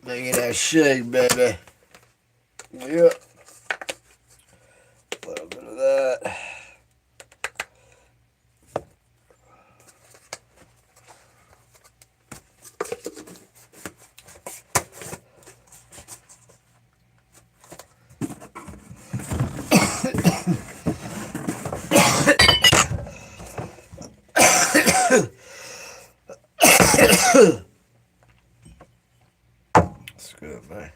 Making that shake, baby. Yep. A little bit of that. It's good, man.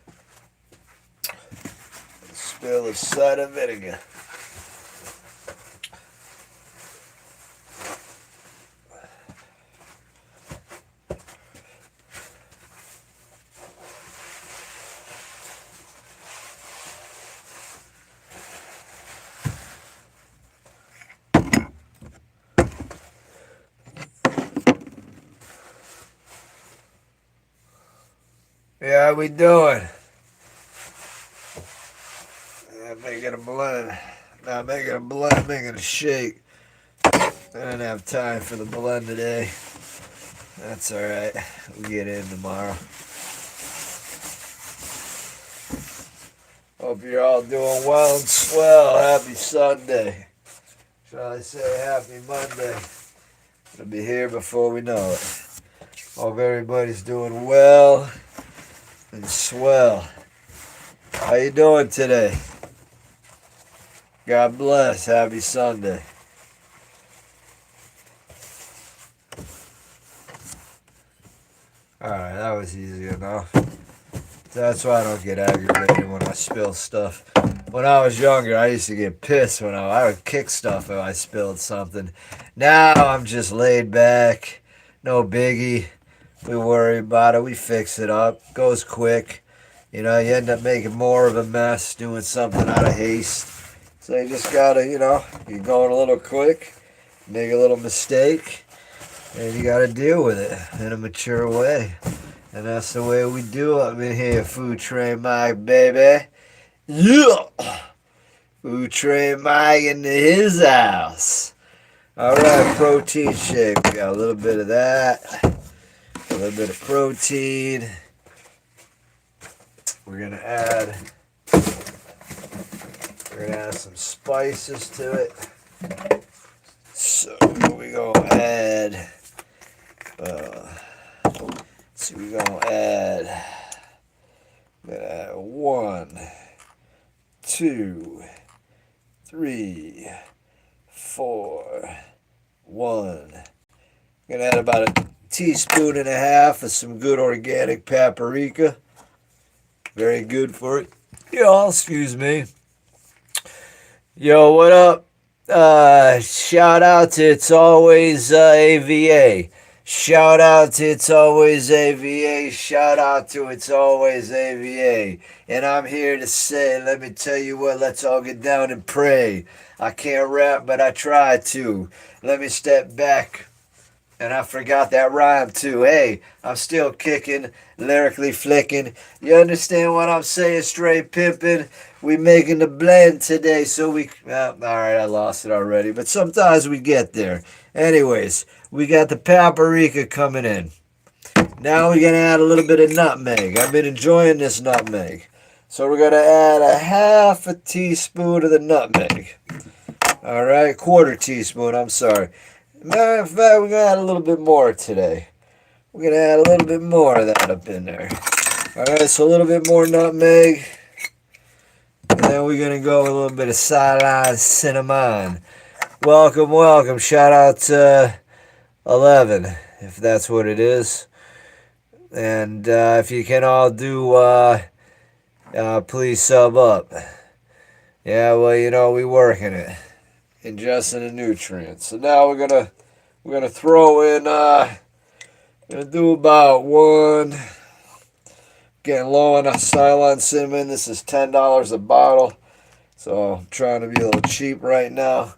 Spill a cider vinegar. Yeah, how we doing? Making a blend. Not making a blend, making a shake. I didn't have time for the blend today. That's alright. We'll get in tomorrow. Hope you're all doing well and swell. Happy Sunday. Shall I say happy Monday? It'll be here before we know it. Hope everybody's doing well and swell. How you doing today? God bless. Happy Sunday. Alright, that was easy enough. That's why I don't get aggravated when I spill stuff. When I was younger, I used to get pissed when I would kick stuff if I spilled something. Now I'm just laid back. No biggie. We worry about it. We fix it up. Goes quick. You know, you end up making more of a mess doing something out of haste. So you just gotta, you're going a little quick, make a little mistake, and you gotta deal with it in a mature way. And that's the way we do it in here, Food Train Mike, baby. Yeah! Food Train Mike into his house. Alright, protein shake. We got a little bit of that. A little bit of protein. We're gonna add some spices to it. So we're gonna add we're gonna add 1, 2, 3, 4, 1. Gonna add about a teaspoon and a half of some good organic paprika. Very good for it. Y'all, excuse me. Yo, what up? Shout out to It's Always AVA. Shout out to It's Always AVA. Shout out to It's Always AVA. And I'm here to say, let me tell you what, let's all get down and pray. I can't rap, but I try to. Let me step back And I forgot that rhyme too. Hey, I'm still kicking, lyrically flicking. You understand what I'm saying? Straight pimping. We making the blend today, so we. All right, I lost it already. But sometimes we get there. Anyways, we got the paprika coming in. Now we're gonna add a little bit of nutmeg. I've been enjoying this nutmeg, so we're gonna add a half a teaspoon of the nutmeg. All right, quarter teaspoon. I'm sorry. Matter of fact, we're going to add a little bit more today. We're going to add a little bit more of that up in there. Alright, so a little bit more nutmeg. And then we're going to go with a little bit of Ceylon cinnamon. Welcome, welcome. Shout out to 11, if that's what it is. And if you can all do, please sub up. Yeah, well, you know, we working it. Ingesting the nutrients. So now we're gonna throw in gonna do about one. Getting low on the Ceylon cinnamon. This is $10 a bottle, so I'm trying to be a little cheap right now.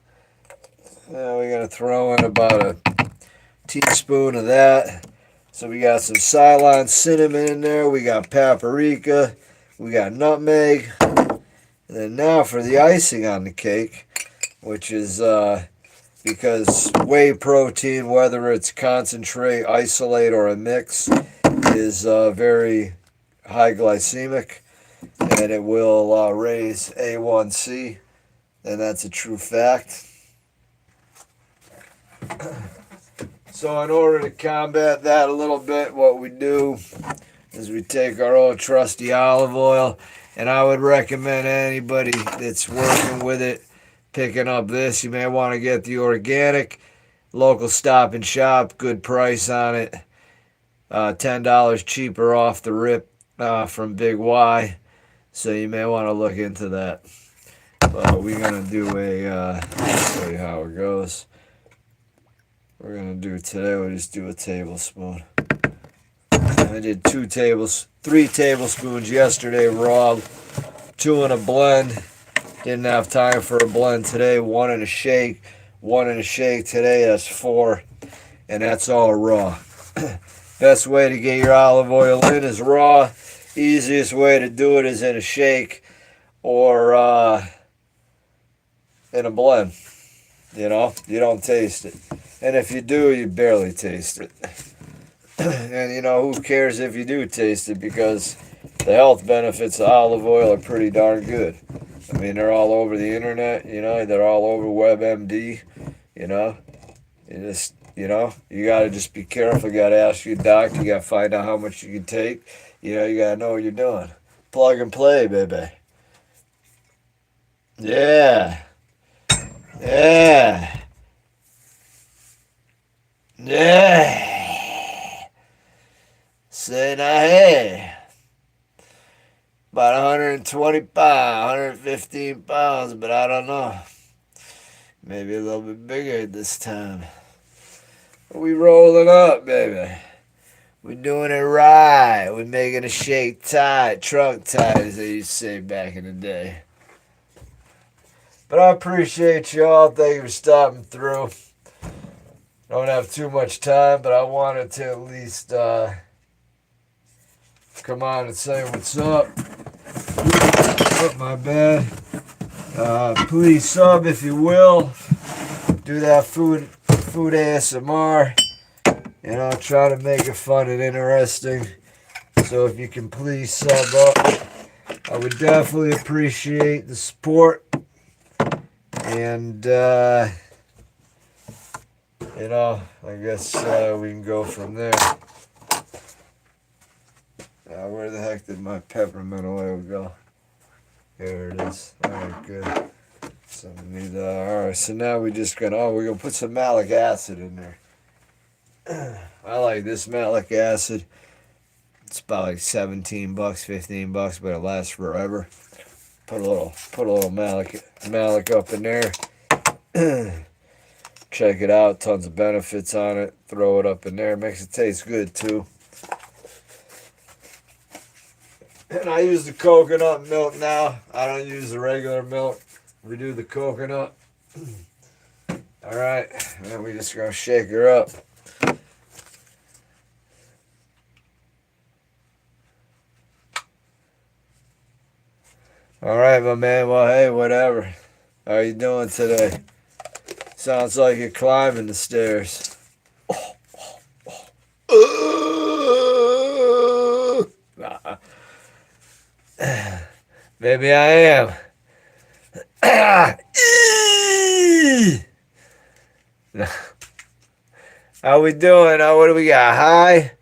Now we're gonna throw in about a teaspoon of that. So we got some Ceylon cinnamon in there. We got paprika. We got nutmeg. And then now for the icing on the cake, which is because whey protein, whether it's concentrate, isolate, or a mix, is very high glycemic, and it will raise A1C, and that's a true fact. So in order to combat that a little bit, what we do is we take our old trusty olive oil, and I would recommend anybody that's working with it picking up this. You may want to get the organic, local Stop and Shop, good price on it. $10 cheaper off the rip from Big Y. So you may want to look into that. But we're going to do I'll show you how it goes. We're going to do today, we'll just do a tablespoon. I did 3 tablespoons yesterday raw, 2 in a blend. Didn't have time for a blend today. 1 in a shake. 1 in a shake today. That's 4. And that's all raw. Best way to get your olive oil in is raw. Easiest way to do it is in a shake or in a blend. You know, you don't taste it. And if you do, you barely taste it. And you know, who cares if you do taste it, because the health benefits of olive oil are pretty darn good. I mean, they're all over the internet, you know, they're all over WebMD, you know. You got to just be careful. You got to ask your doctor. You got to find out how much you can take. You know, you got to know what you're doing. Plug and play, baby. Yeah. Yeah. Yeah. Say now, hey. About 120 pounds, 115 pounds, but I don't know. Maybe a little bit bigger this time. We rolling up, baby. We doing it right. We making a shake tight, trunk tight, as they used to say back in the day. But I appreciate y'all. Thank you for stopping through. Don't have too much time, but I wanted to at least come on and say what's up. Oh, my bad. Please sub if you will. Do that food ASMR. You know, try to make it fun and interesting. So if you can please sub up, I would definitely appreciate the support. And, you know, I guess we can go from there. Where the heck did my peppermint oil go? Here it is. Alright, good. So we need alright, so now we're gonna put some malic acid in there. I like this malic acid. It's about like $17, $15, but it lasts forever. Put a little malic up in there. Check it out, tons of benefits on it. Throw it up in there, makes it taste good too. And I use the coconut milk now. I don't use the regular milk. We do the coconut. Alright, and then we just gonna shake her up. All right, my man. Well, hey, whatever. How you doing today? Sounds like you're climbing the stairs. Nah, maybe I am. How we doing? What do we got? Hi?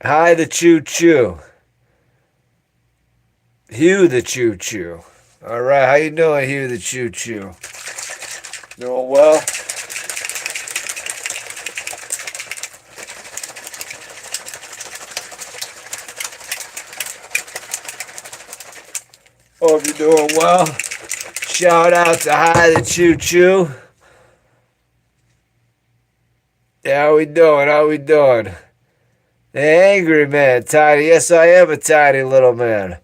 Hi, the choo-choo. Hugh the choo-choo. All right, how you doing, Hugh the choo-choo? Doing well? Hope you're doing well. Shout out to Hi the choo-choo. Yeah, how we doing? How we doing? The angry man, tiny. Yes, I am a tiny little man.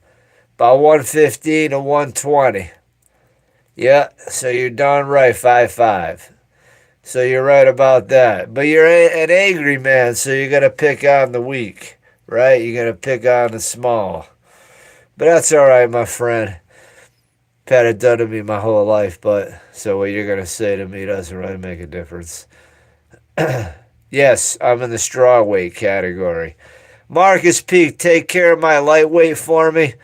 About 115 to 120. Yeah, so you're darn right, 5'5". So you're right about that. But you're an angry man, so you got to pick on the weak, right? You got to pick on the small. But that's all right, my friend. Had it done to me my whole life, but so what you're going to say to me doesn't really make a difference. Yes, I'm in the straw weight category. Marcus Peak, take care of my lightweight for me.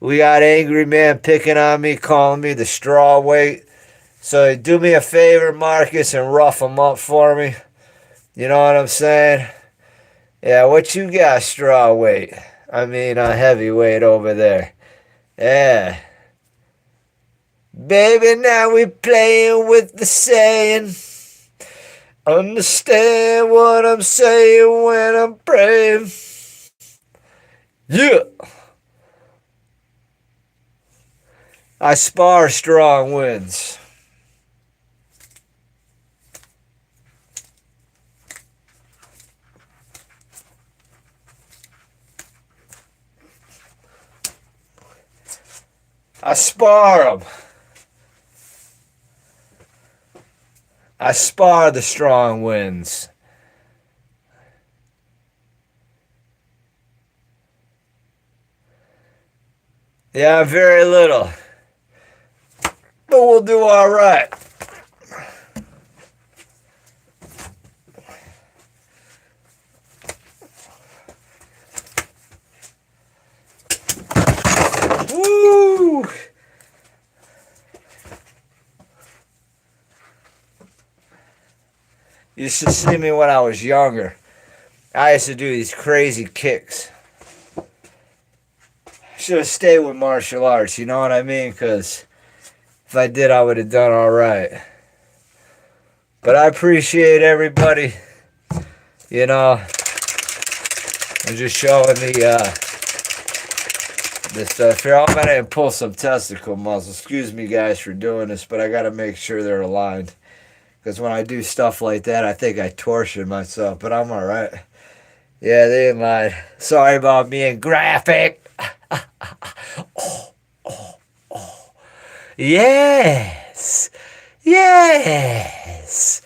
We got angry man picking on me, calling me the straw weight. So do me a favor, Marcus, and rough him up for me. You know what I'm saying? Yeah, what you got, straw weight? I mean, heavyweight over there. Yeah. Baby, now we playing with the saying. Understand what I'm saying when I'm praying. Yeah. I spar strong wins. I spar them. I spar the strong wins. Yeah, very little. But we'll do all right. Woo! You should see me when I was younger. I used to do these crazy kicks. Should have stayed with martial arts, you know what I mean? Because if I did, I would have done all right. But I appreciate everybody, you know, and just showing this stuff here. I'm gonna pull some testicle muscles. Excuse me, guys, for doing this, but I gotta make sure they're aligned. Because when I do stuff like that, I think I torsion myself, but I'm all right. Yeah, they ain't lying. Sorry about being graphic. Oh, oh, oh. Yes. Yes.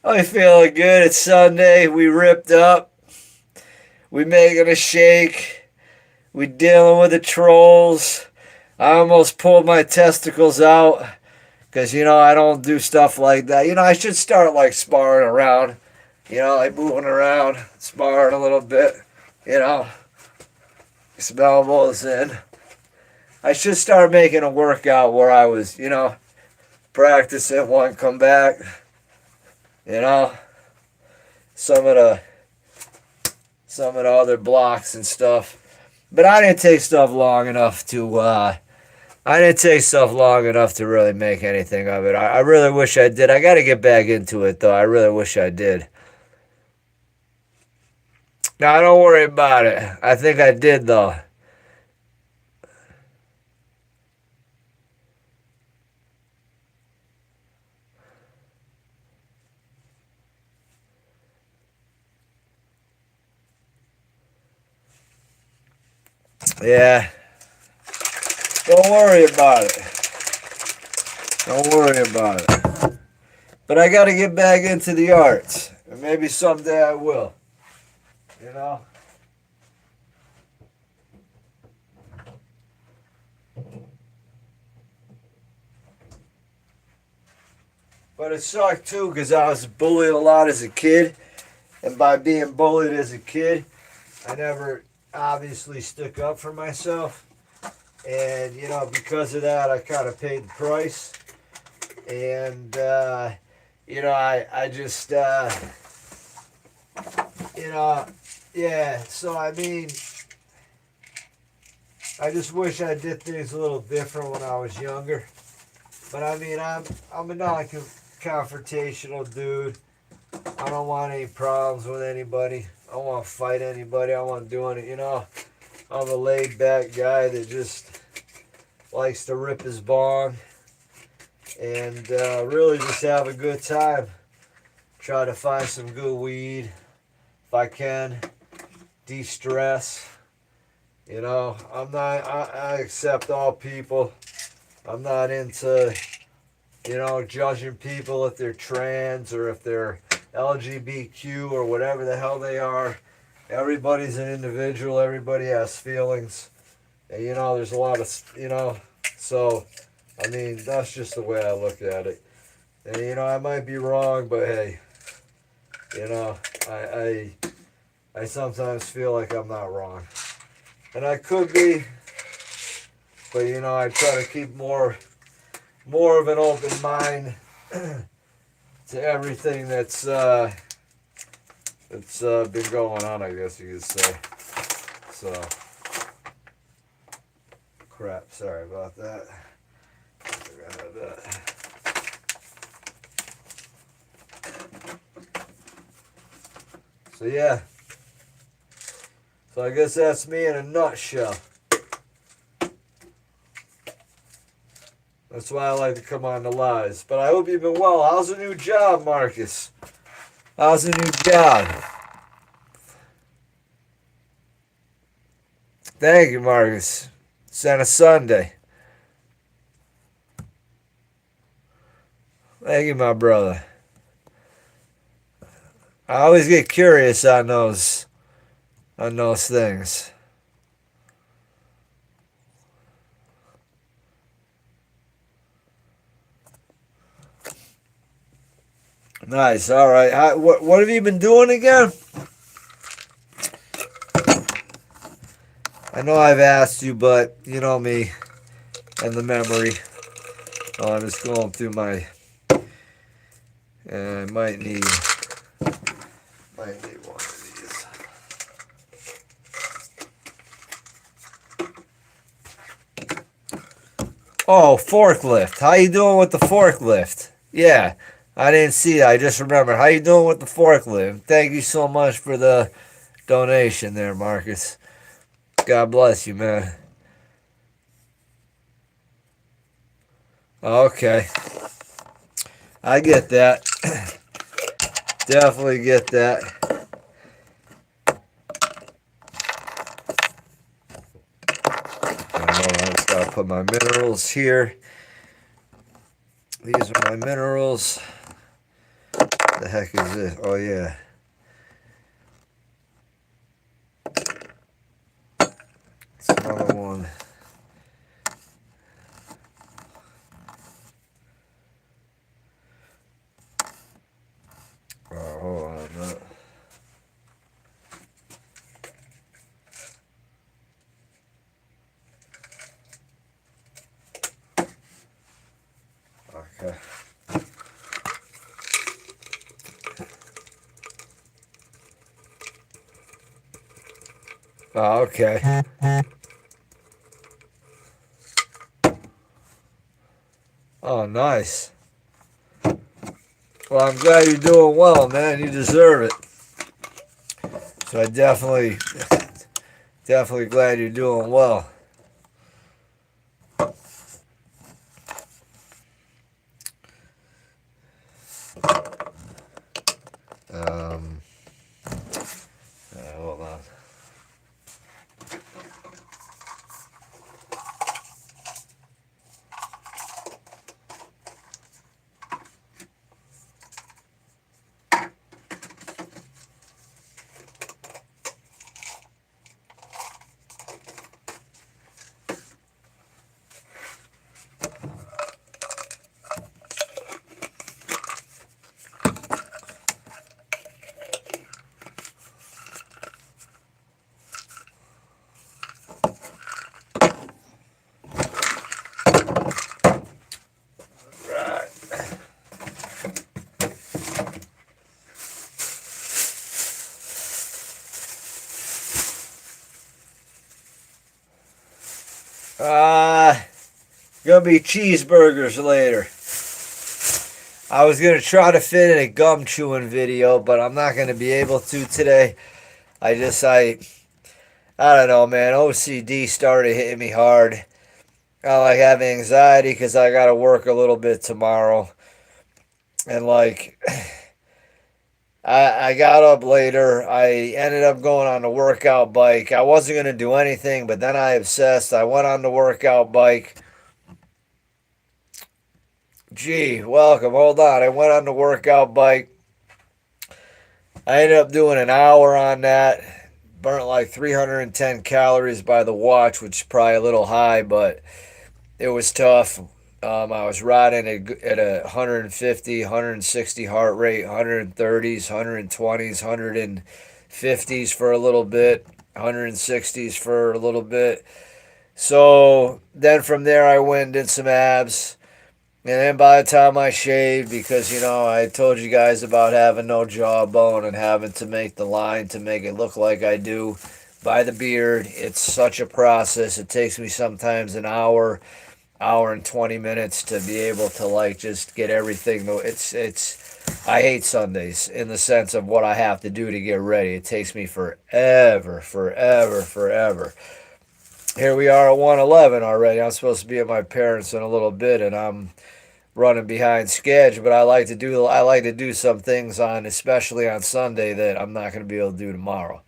I'm feeling good. It's Sunday. We ripped up. We making a shake. We dealing with the trolls. I almost pulled my testicles out. Because, you know, I don't do stuff like that. You know, I should start, like, sparring around. You know, like moving around, sparring a little bit. You know, some elbows in. I should start making a workout where I was, you know, practicing one, come back. You know, some of the other blocks and stuff. But I didn't take stuff long enough to really make anything of it. I really wish I did. I got to get back into it, though. I really wish I did. Now, don't worry about it. I think I did, though. Yeah. Don't worry about it. Don't worry about it. But I got to get back into the arts. And maybe someday I will. You know? But it sucked too because I was bullied a lot as a kid. And by being bullied as a kid, I never obviously stuck up for myself. And, you know, because of that, I kind of paid the price. And, you know, I just, you know, yeah. So, I mean, I just wish I did things a little different when I was younger. But I mean, I'm a non-confrontational dude. I don't want any problems with anybody. I don't want to fight anybody. I don't want to do any, you know. I'm a laid back guy that just likes to rip his bong and really just have a good time. Try to find some good weed if I can. De-stress. You know, I accept all people. I'm not into, you know, judging people if they're trans or if they're LGBTQ or whatever the hell they are. Everybody's an individual. Everybody has feelings. And, you know, there's a lot of, you know, so, I mean, that's just the way I look at it. And, you know, I might be wrong, but hey, you know, I sometimes feel like I'm not wrong. And I could be, but, you know, I try to keep more of an open mind to everything that's been going on, I guess you could say. So, crap, sorry about that. Forgot about that. So yeah. So I guess that's me in a nutshell. That's why I like to come on the lives. But I hope you've been well. How's the new job, Marcus? How's the new job? Thank you, Marcus. It's on a Sunday. Thank you, my brother. I always get curious on those things. Nice. All right. What have you been doing again? I know I've asked you, but you know me and the memory. Oh, I'm just going through my. I might need one of these. Oh, forklift. How you doing with the forklift? Yeah, I didn't see that. I just remembered. How you doing with the forklift? Thank you so much for the donation there, Marcus. God bless you, man. Okay. I get that. Definitely get that. I've got to put my minerals here. These are my minerals. The heck is this? Oh, yeah. It's another one. Oh, hold on a minute. Okay. Oh, okay. Oh, nice. Well, I'm glad you're doing well, man. You deserve it. So I definitely glad you're doing well. Hold on. Uh, gonna be cheeseburgers later. I was gonna try to fit in a gum chewing video, but I'm not gonna be able to today. I don't know, man. OCD started hitting me hard. I like have anxiety because I gotta work a little bit tomorrow, and like I got up later. I ended up going on the workout bike. I wasn't gonna do anything, but then I obsessed. I went on the workout bike. Gee, welcome. Hold on. I went on the workout bike. I ended up doing an hour on that. Burnt like 310 calories by the watch, which is probably a little high, but it was tough. I was riding at a 150, 160 heart rate, 130s, 120s, 150s for a little bit, 160s for a little bit. So then from there, I went and did some abs. And then by the time I shaved, because, I told you guys about having no jawbone and having to make the line to make it look like I do by the beard. It's such a process. It takes me sometimes an hour and 20 minutes to be able to like just get everything. I hate Sundays in the sense of what I have to do to get ready. It takes me forever, forever, forever. Here we are at 111 already. I'm supposed to be at my parents' in a little bit, and I'm running behind schedule. But I like to do some things on, especially on Sunday, that I'm not going to be able to do tomorrow.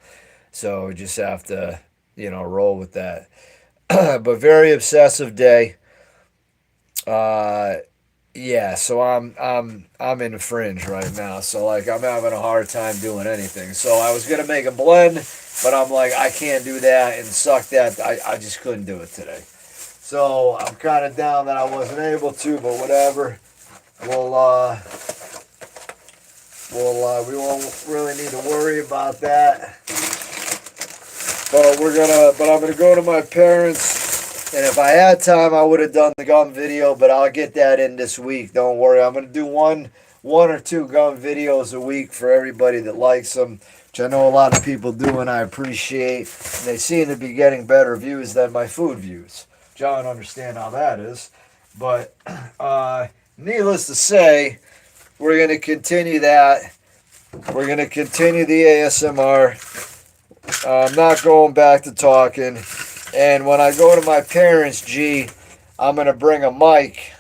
So we just have to, roll with that. But very obsessive day. Uh, yeah. So I'm in the fringe right now. So like I'm having a hard time doing anything. So I was gonna make a blend, but I'm like I can't do that and suck that. I just couldn't do it today. So I'm kind of down that I wasn't able to, but whatever. We'll we won't really need to worry about that. But I'm gonna go to my parents, and if I had time, I would have done the gum video. But I'll get that in this week. Don't worry. I'm gonna do one or two gum videos a week for everybody that likes them, which I know a lot of people do, and I appreciate. And they seem to be getting better views than my food views. I don't understand how that is, but needless to say, we're gonna continue that. We're gonna continue the ASMR. I'm not going back to talking. And when I go to my parents, I'm going to bring a mic.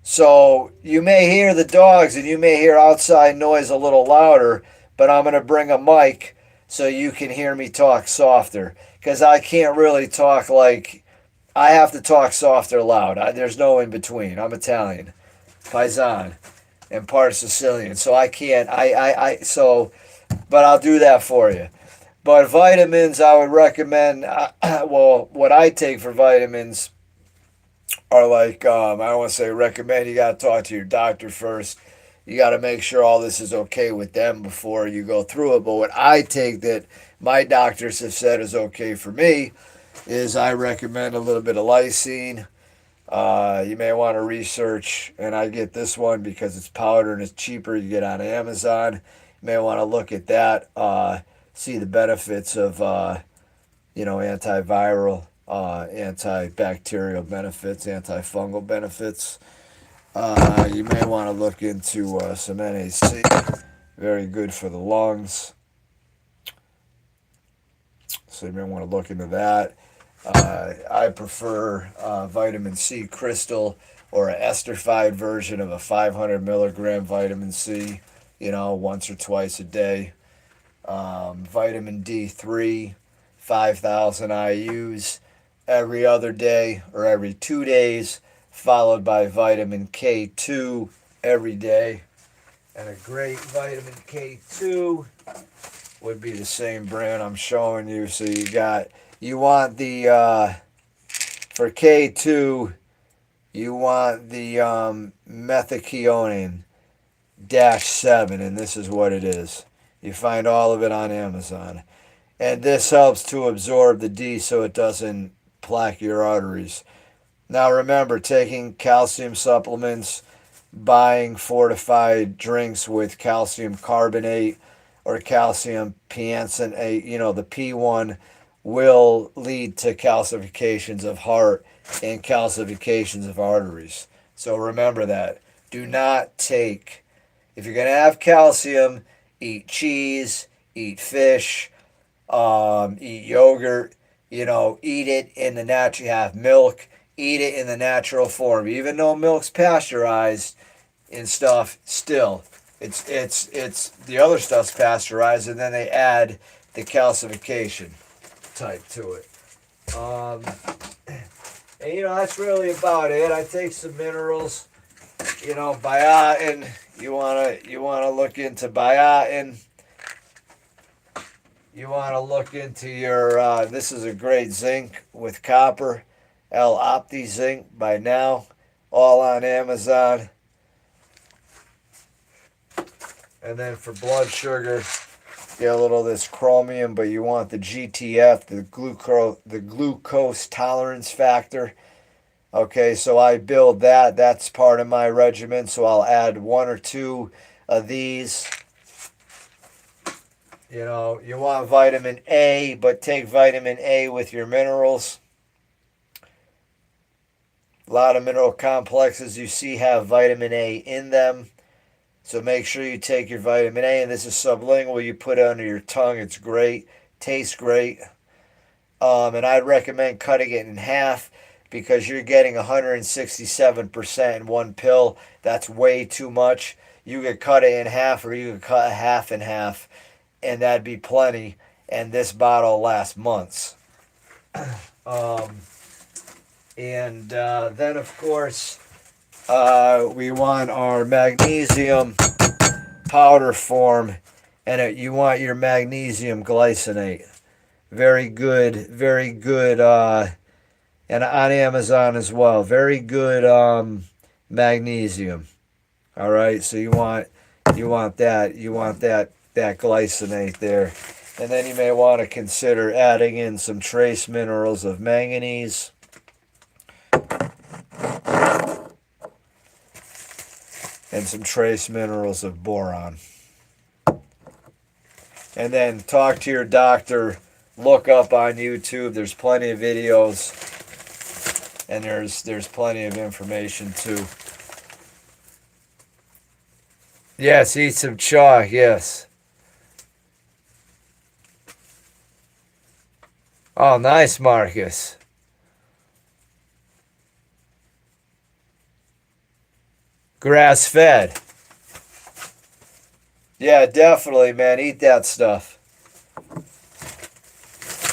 So you may hear the dogs and you may hear outside noise a little louder, but I'm going to bring a mic so you can hear me talk softer. Because I can't really talk I have to talk softer loud. There's no in between. I'm Italian, Paisan, and part Sicilian. So I can't, but I'll do that for you. But vitamins, I would recommend. What I take for vitamins are like I don't want to say recommend. You got to talk to your doctor first. You got to make sure all this is okay with them before you go through it. But what I take that my doctors have said is okay for me is I recommend a little bit of lysine. You may want to research, and I get this one because it's powder and it's cheaper. You get on Amazon. You may want to look at that. See the benefits of antiviral, antibacterial benefits, antifungal benefits. You may want to look into some NAC, very good for the lungs. So you may want to look into that. I prefer vitamin C crystal or an esterified version of a 500 milligram vitamin C, once or twice a day. Vitamin D3, 5,000 IUs every other day or every 2 days, followed by vitamin K2 every day. And a great vitamin K2 would be the same brand I'm showing you. So you want the, for K2, you want the methicillin -7, and this is what it is. You find all of it on Amazon. And this helps to absorb the D so it doesn't plaque your arteries. Now remember, taking calcium supplements, buying fortified drinks with calcium carbonate or calcium piancinate, the P1 will lead to calcifications of heart and calcifications of arteries. So remember that. Do not take, if you're going to have calcium, eat cheese, eat fish, eat yogurt, eat it in the natural, you have milk, eat it in the natural form. Even though milk's pasteurized and stuff, still, it's the other stuff's pasteurized, and then they add the calcification type to it. And that's really about it. I take some minerals, biotin. You wanna look into biotin. You wanna look into your. This is a great zinc with copper, L-Opti zinc by now, all on Amazon. And then for blood sugar, get a little of this chromium, but you want the GTF, the glucose tolerance factor. Okay, so I build that. That's part of my regimen. So I'll add 1 or 2 of these. You want vitamin A, but take vitamin A with your minerals. A lot of mineral complexes you see have vitamin A in them. So make sure you take your vitamin A, and this is sublingual. You put it under your tongue. It's great. Tastes great. And I'd recommend cutting it in half because you're getting 167% in one pill. That's way too much. You could cut it in half, or you could cut half in half, and that'd be plenty. And this bottle lasts months. And then, of course, we want our magnesium powder form, and you want your magnesium glycinate. Very good, very good, and on Amazon as well. Very good magnesium. All right, so you want that glycinate there, and then you may want to consider adding in some trace minerals of manganese. And some trace minerals of boron. And then talk to your doctor. Look up on YouTube. There's plenty of videos. And there's plenty of information too. Yes, eat some chalk, yes. Oh, nice, Marcus. Grass-fed. Yeah, definitely, man. Eat that stuff.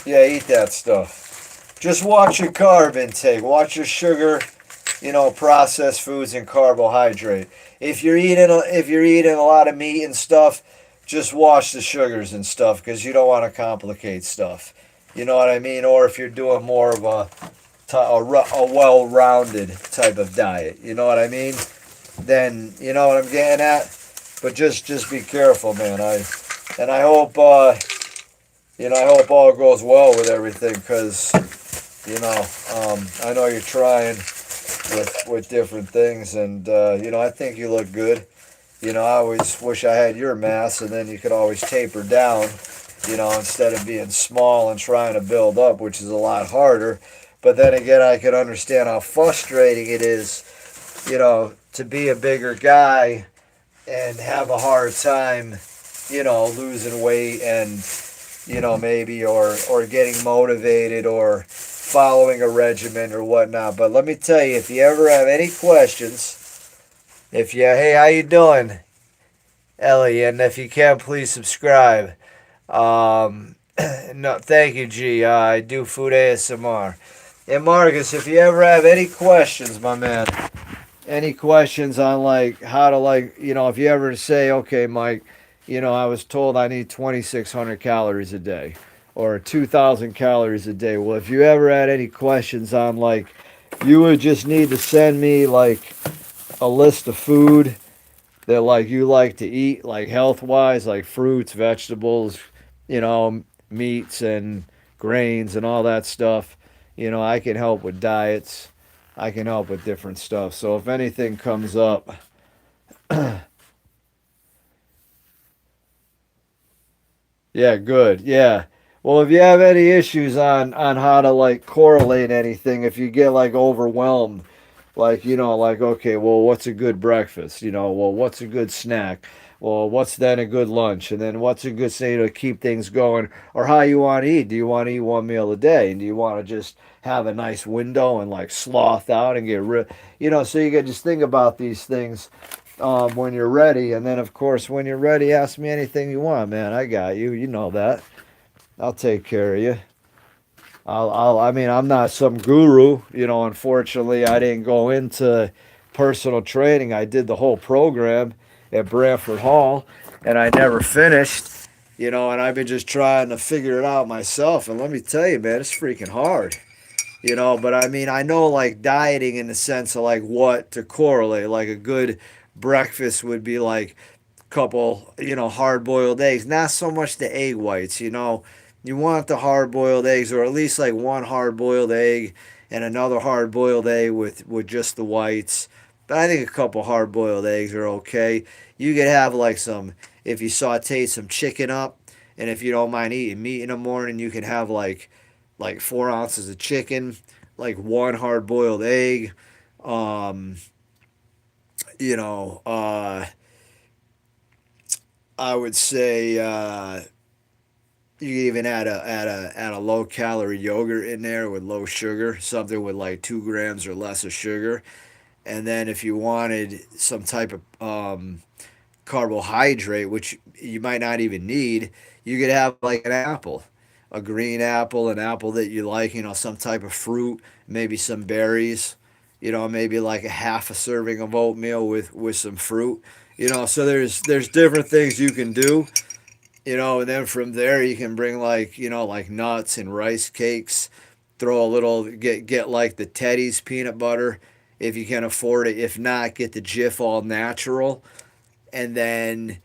Yeah, eat that stuff. Just watch your carb intake. Watch your sugar, processed foods and carbohydrate. If you're eating a lot of meat and stuff, just watch the sugars and stuff because you don't want to complicate stuff. You know what I mean? Or if you're doing more of a well-rounded type of diet. You know what I mean? Then you know what I'm getting at. But just be careful, man. I hope I hope all goes well with everything, because I know you're trying with different things, and I think you look good. I always wish I had your mass, and then you could always taper down, instead of being small and trying to build up, which is a lot harder. But then again, I can understand how frustrating it is, to be a bigger guy and have a hard time, losing weight and, maybe or getting motivated or following a regimen or whatnot. But let me tell you, if you ever have any questions, hey, how you doing, Ellie? And if you can, please subscribe. No, thank you, G. I do food ASMR. And Marcus, if you ever have any questions, my man, any questions on how to if you ever say, okay, Mike, I was told I need 2,600 calories a day or 2,000 calories a day. Well, if you ever had any questions on you would just need to send me a list of food that you like to eat, health wise, like fruits, vegetables, meats and grains and all that stuff. I can help with diets. I can help with different stuff. So if anything comes up, yeah, good. Yeah. Well, if you have any issues on how to like correlate anything, if you get like overwhelmed, like like okay, well, what's a good breakfast? Well, what's a good snack? Well, what's then a good lunch? And then what's a good say to keep things going? Or how you want to eat? Do you want to eat one meal a day? And do you want to just have a nice window and like sloth out and get rid? So you can just think about these things when you're ready. And then, of course, when you're ready, ask me anything you want, man. I got you. You know that. I'll take care of you. I mean, I'm not some guru. Unfortunately, I didn't go into personal training. I did the whole program at Brantford Hall, and I never finished. And I've been just trying to figure it out myself. And let me tell you, man, it's freaking hard. But I mean, I know like dieting in the sense of like what to correlate. Like a good breakfast would be like couple, hard boiled eggs. Not so much the egg whites. You want the hard boiled eggs, or at least like one hard boiled egg and another hard boiled egg with just the whites. But I think a couple hard boiled eggs are okay. You could have like some, if you saute some chicken up, and if you don't mind eating meat in the morning, you can have like 4 ounces of chicken, like one hard boiled egg. Um, you know, uh, I would say you could even add a low calorie yogurt in there with low sugar, something with like 2 grams or less of sugar. And then if you wanted some type of carbohydrate, which you might not even need, you could have like an apple, a green apple, an apple that you like, some type of fruit, maybe some berries, maybe like a half a serving of oatmeal with some fruit. So there's different things you can do, and then from there you can bring like, like nuts and rice cakes, throw a little, get like the Teddy's peanut butter if you can afford it. If not, get the Jif all natural, and then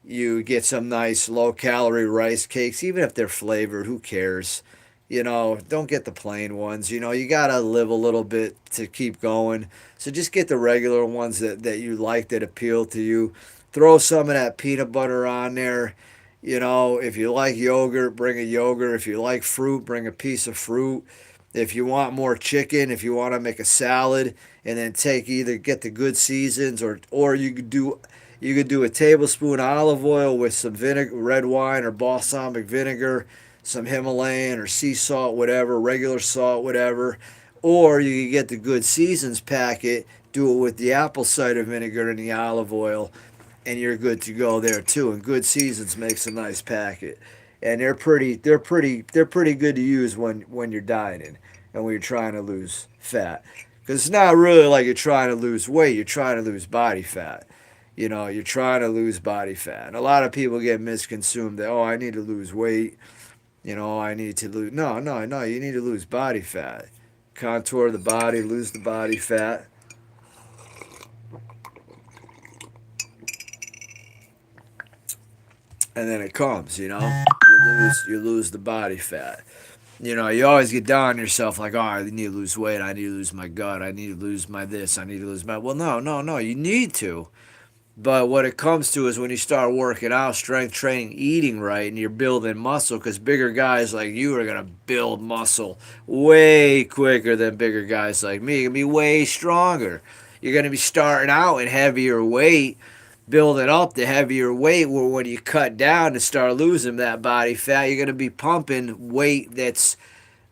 you get some nice low calorie rice cakes, even if they're flavored, who cares? Don't get the plain ones. You gotta live a little bit to keep going. So just get the regular ones that you like, that appeal to you. Throw some of that peanut butter on there. If you like yogurt, bring a yogurt. If you like fruit, bring a piece of fruit. If you want more chicken, if you want to make a salad, and then take either get the good seasons, or you could do a tablespoon of olive oil with some vinegar, red wine or balsamic vinegar, some Himalayan or sea salt, whatever, regular salt, whatever. Or you could get the good seasons packet, do it with the apple cider vinegar and the olive oil, and you're good to go there too. And good seasons makes a nice packet, and they're pretty good to use when you're dieting and when you're trying to lose fat, because it's not really like you're trying to lose weight. You're trying to lose body fat. You're trying to lose body fat. And a lot of people get misconsumed that, oh, I need to lose weight. I need to lose. No, no, no. You need to lose body fat. Contour the body, lose the body fat. And then it comes, you lose the body fat. You always get down on yourself like, oh, I need to lose weight. I need to lose my gut. I need to lose my this. I need to lose my. Well, no, no, no. You need to. But what it comes to is when you start working out, strength training, eating right, and you're building muscle, because bigger guys like you are going to build muscle way quicker than bigger guys like me. You're going to be way stronger. You're going to be starting out in heavier weight, building up the heavier weight, where when you cut down and start losing that body fat, you're going to be pumping weight that's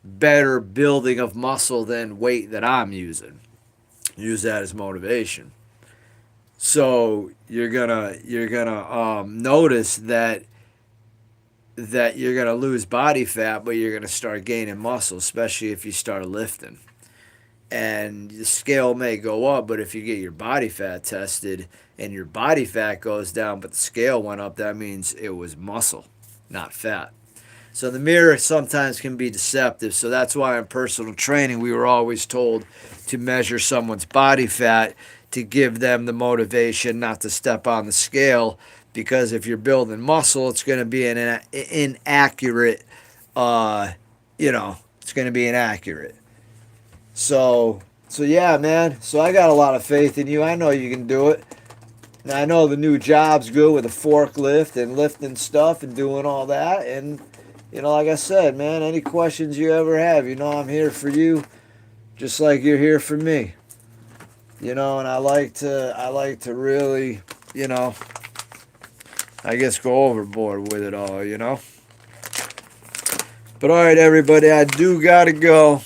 better building of muscle than weight that I'm using. Use that as motivation. So you're gonna notice that you're gonna lose body fat, but you're gonna start gaining muscle, especially if you start lifting. And the scale may go up, but if you get your body fat tested and your body fat goes down, but the scale went up, that means it was muscle, not fat. So the mirror sometimes can be deceptive. So that's why in personal training we were always told to measure someone's body fat to give them the motivation not to step on the scale, because if you're building muscle, it's going to be an inaccurate, it's going to be inaccurate. So yeah, man. So I got a lot of faith in you. I know you can do it. And I know the new job's good with a forklift and lifting stuff and doing all that. And like I said, man, any questions you ever have, I'm here for you, just like you're here for me. And I like to really, you know, I guess go overboard with it all. But all right, everybody, I do gotta go.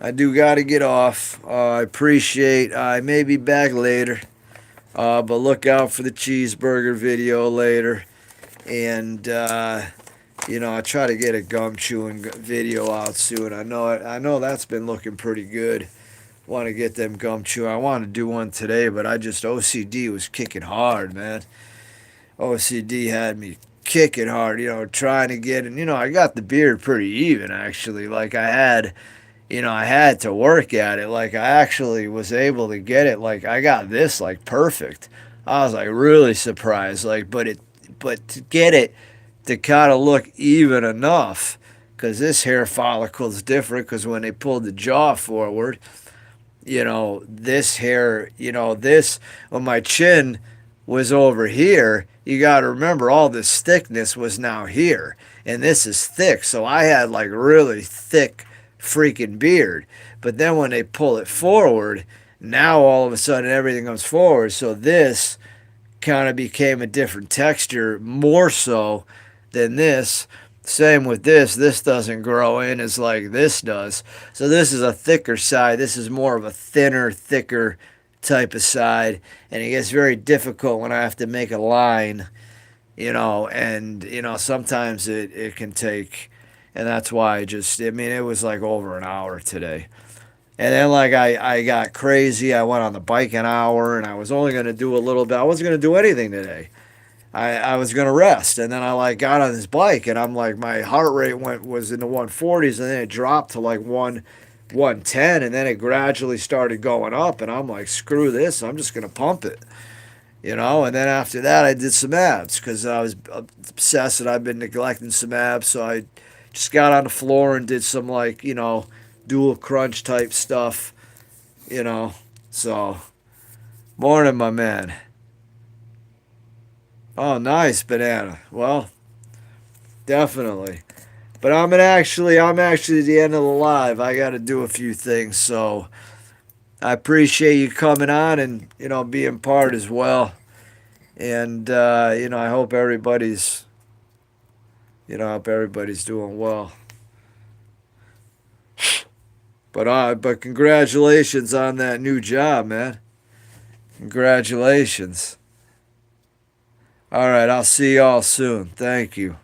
I do gotta get off. I appreciate. I may be back later, but look out for the cheeseburger video later, and I try to get a gum chewing video out soon. I know that's been looking pretty good. Want to get them gum chewing. I want to do one today, but OCD was kicking hard, man. OCD had me kicking hard, trying to get, and I got the beard pretty even actually. Like I had to work at it. Like I actually was able to get it. Like I got this like perfect. I was like really surprised. But to get it to kind of look even enough, because this hair follicle is different. Because when they pulled the jaw forward, this hair, this when my chin was over here, you got to remember all this thickness was now here, and this is thick. So I had like really thick freaking beard. But then when they pull it forward, now all of a sudden everything comes forward. So this kind of became a different texture, more so than this. Same with this. This doesn't grow in as like this does. So this is a thicker side. This is more of a thinner, thicker type of side. And it gets very difficult when I have to make a line, and, sometimes it can take, and that's why it was like over an hour today. And then like I got crazy. I went on the bike an hour, and I was only going to do a little bit. I wasn't going to do anything today. I was gonna rest, and then I like got on this bike, and I'm like my heart rate was in the 140s, and then it dropped to like 110, and then it gradually started going up, and I'm like, screw this, I'm just gonna pump it, And then after that, I did some abs because I was obsessed that I've been neglecting some abs, so I just got on the floor and did some like dual crunch type stuff, So morning, my man. Oh, nice banana. Well, definitely. But I'm actually at the end of the live. I got to do a few things, so I appreciate you coming on and being part as well. And I hope everybody's doing well. But congratulations on that new job, man. Congratulations. All right, I'll see y'all soon. Thank you.